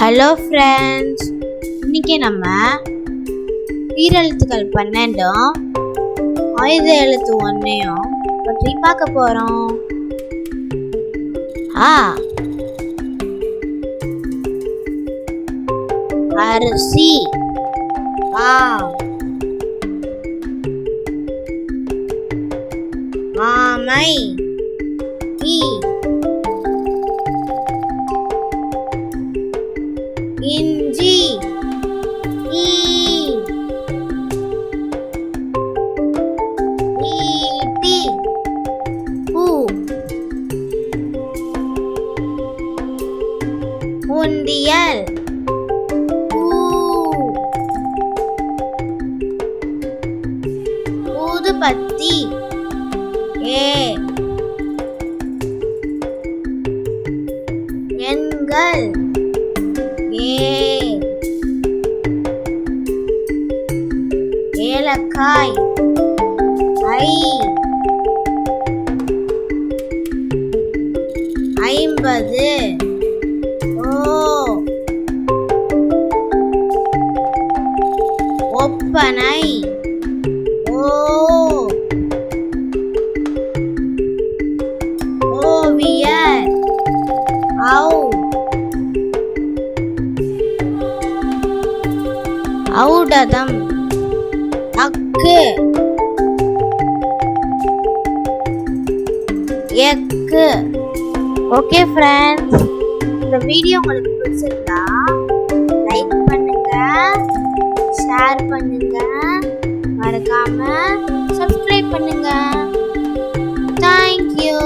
Hello friends, இன்னைக்கு நம்ம ஈரெழுத்துக்கள் 12 ஆயுத எழுத்து 1 பற்றி பார்க்க போறோம். அரிசி. ஆமை. இஞ்சி. ஈட்டி. பூ. உண்டியல். ஊதுபத்தி. எண்கள். ஏலக்காய். 50. ஒப்பனை. ஓவியர். ஔடதம். அக்கு. எக்கு. ஓகே ஃப்ரெண்ட்ஸ், இந்த வீடியோ உங்களுக்கு பிடிச்சிருந்தா லைக் பண்ணுங்க, ஷேர் பண்ணுங்க, மறக்காம சப்ஸ்கிரைப் பண்ணுங்க. தேங்க்யூ.